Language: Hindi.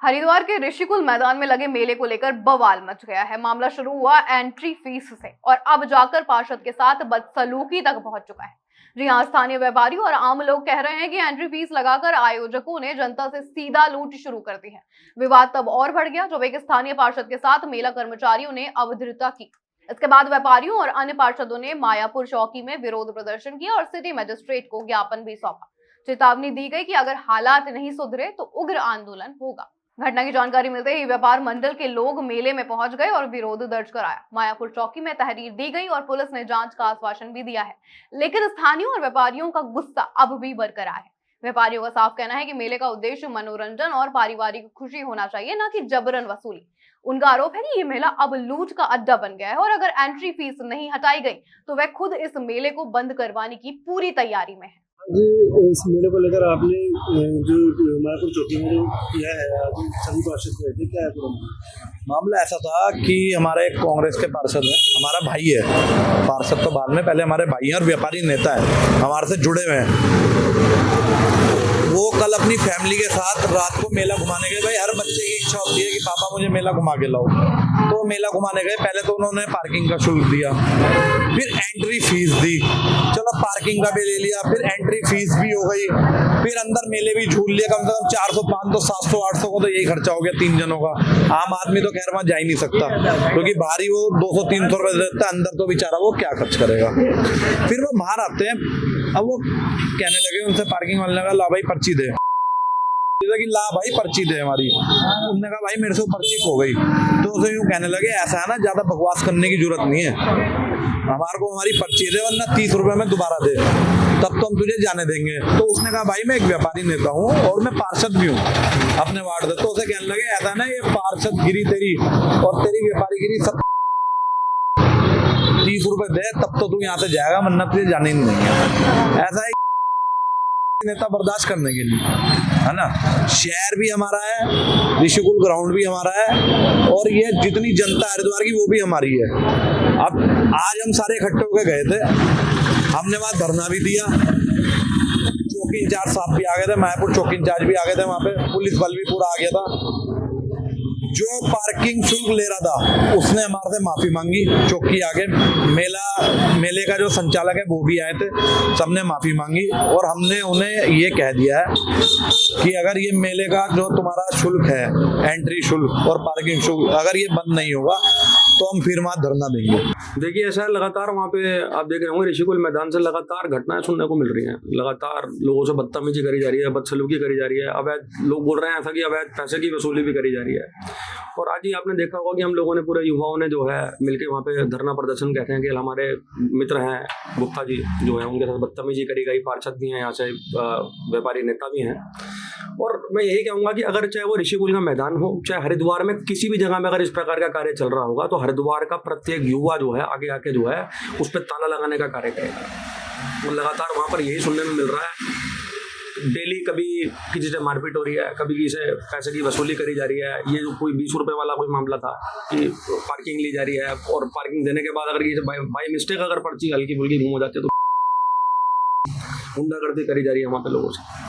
हरिद्वार के ऋषिकुल मैदान में लगे मेले को लेकर बवाल मच गया है। मामला शुरू हुआ एंट्री फीस से और अब जाकर पार्षद के साथ बदसलूकी तक पहुंच चुका है। जी हां, स्थानीय व्यापारी और आम लोग कह रहे हैं कि एंट्री फीस लगाकर आयोजकों ने जनता से सीधा लूट शुरू कर दी है। विवाद तब और बढ़ गया जब एक स्थानीय पार्षद के साथ मेला कर्मचारियों ने अभद्रता की। इसके बाद व्यापारियों और अन्य पार्षदों ने मायापुर चौकी में विरोध प्रदर्शन किया और सिटी मजिस्ट्रेट को ज्ञापन भी सौंपा। चेतावनी दी गई कि अगर हालात नहीं सुधरे तो उग्र आंदोलन होगा। घटना की जानकारी मिलते ही व्यापार मंडल के लोग मेले में पहुंच गए और विरोध दर्ज कराया। मायापुर चौकी में तहरीर दी गई और पुलिस ने जांच का आश्वासन भी दिया है, लेकिन स्थानीयों और व्यापारियों का गुस्सा अब भी बरकरार है। व्यापारियों का साफ कहना है कि मेले का उद्देश्य मनोरंजन और पारिवारिक खुशी होना चाहिए, न कि जबरन वसूली। उनका आरोप है कि ये मेला अब लूट का अड्डा बन गया है और अगर एंट्री फीस नहीं हटाई गई तो वह खुद इस मेले को बंद करवाने की पूरी तैयारी में है। जी, इस मेले को लेकर आपने जो मायापुर चौकी में जो किया है, सभी पार्षद गए थे, क्या है पूरा मामला? ऐसा था कि हमारा एक कांग्रेस के पार्षद है, हमारा भाई है। पार्षद तो बाद में, पहले हमारे भाई हैं और व्यापारी नेता है, हमारे से जुड़े हुए हैं। वो कल अपनी फैमिली के साथ रात को मेला घुमाने गए। भाई, हर बच्चे की इच्छा होती है कि पापा मुझे मेला घुमा के लाओ, तो मेला घुमाने गए। पहले तो उन्होंने पार्किंग का शुल्क दिया, फिर एंट्री फीस दी, चलो पार्किंग का भी ले लिया, फिर एंट्री फीस भी हो गई, फिर अंदर मेले भी झूल लिया। कम से कम 400, 500, 700, 800 का तो यही खर्चा हो गया 3 जनों का। आम आदमी तो खैर वहां जा ही नहीं सकता, क्योंकि बाहरी वो 200-300 रुपए देता है, अंदर तो बेचारा वो क्या खर्च करेगा। फिर वो बाहर आते हैं, अब वो कहने लगे उनसे, पार्किंग वाले ने कहा, ला भाई पर्ची दे, कि ला भाई पर्ची दे हमारी। उन्होंने कहा भाई मेरे से पर्ची खो गई। तो उसे यूं कहने लगे, ऐसा है ना, ज्यादा बकवास करने की जरूरत नहीं है, हमारे को हमारी पर्ची दे, वरना 30 रुपए में दोबारा दे, तब तो हम तुझे जाने देंगे। तो उसने कहा भाई मैं एक व्यापारी नेता हूँ और मैं पार्षद भी हूँ अपने वार्ड से। तो उसे कहने लगे, ऐसा ना, ये पार्षद गिरी तेरी और तेरी व्यापारी गिरी, सब 30 रुपए दे तब तो तू यहाँ से जाएगा, वरना तुझे जाने ही नहीं है। ऐसा है नेता बर्दाश्त करने के लिए, है ना। शहर भी हमारा है, ऋषिकुल ग्राउंड भी हमारा है, और ये जितनी जनता हरिद्वार की वो भी हमारी है। अब आज हम सारे इकट्ठे होकर गए थे, हमने वहां धरना भी दिया, चौकी इंचार्ज साहब भी आ गए थे, मायापुर चौकी इंचार्ज भी आ गए थे, वहां पे पुलिस बल भी पूरा आ गया था। जो पार्किंग शुल्क ले रहा था उसने हमारे से माफी मांगी चौकी आगे। मेले का जो संचालक है वो भी आए थे, सबने माफी मांगी, और हमने उन्हें ये कह दिया है कि अगर ये मेले का जो तुम्हारा शुल्क है, एंट्री शुल्क और पार्किंग शुल्क, अगर ये बंद नहीं होगा तो हम फिर वहां धरना देंगे। देखिए, ऐसा है, लगातार वहाँ पे आप देख रहे होंगे ऋषिकुल मैदान से लगातार घटनाएं सुनने को मिल रही हैं। लगातार लोगों से बदतमीजी करी जा रही है, बदसलूकी करी जा रही है, अवैध, लोग बोल रहे हैं ऐसा कि अवैध पैसे की वसूली भी करी जा रही है। और आज ही आपने देखा होगा कि हम लोगों ने, पूरे युवाओं ने जो है मिलकर वहाँ पे धरना प्रदर्शन, कहते हैं कि हमारे मित्र हैं गुप्ता जी जो है, उनके साथ बदतमीजी करी गई। पार्षद भी हैं यहाँ से, व्यापारी नेता भी हैं। और मैं यही कहूँगा कि अगर चाहे वो ऋषिकुल का मैदान हो, चाहे हरिद्वार में किसी भी जगह में अगर इस प्रकार का कार्य चल रहा होगा, तो हरिद्वार का प्रत्येक युवा जो है आगे आके जो है उस पर ताला लगाने का कार्य करेगा। और लगातार वहाँ पर यही सुनने में मिल रहा है, डेली कभी किसी से मारपीट हो रही है, कभी किसी से पैसे की वसूली करी जा रही है। ये जो कोई 20 रुपए वाला कोई मामला था कि पार्किंग ली जा रही है, और पार्किंग देने के बाद अगर किसी बाई मिस्टेक अगर पर्ची हल्की फुल्की गुम हो जाती है तो गुंडागर्दी करी जा रही है वहाँ पे लोगों से।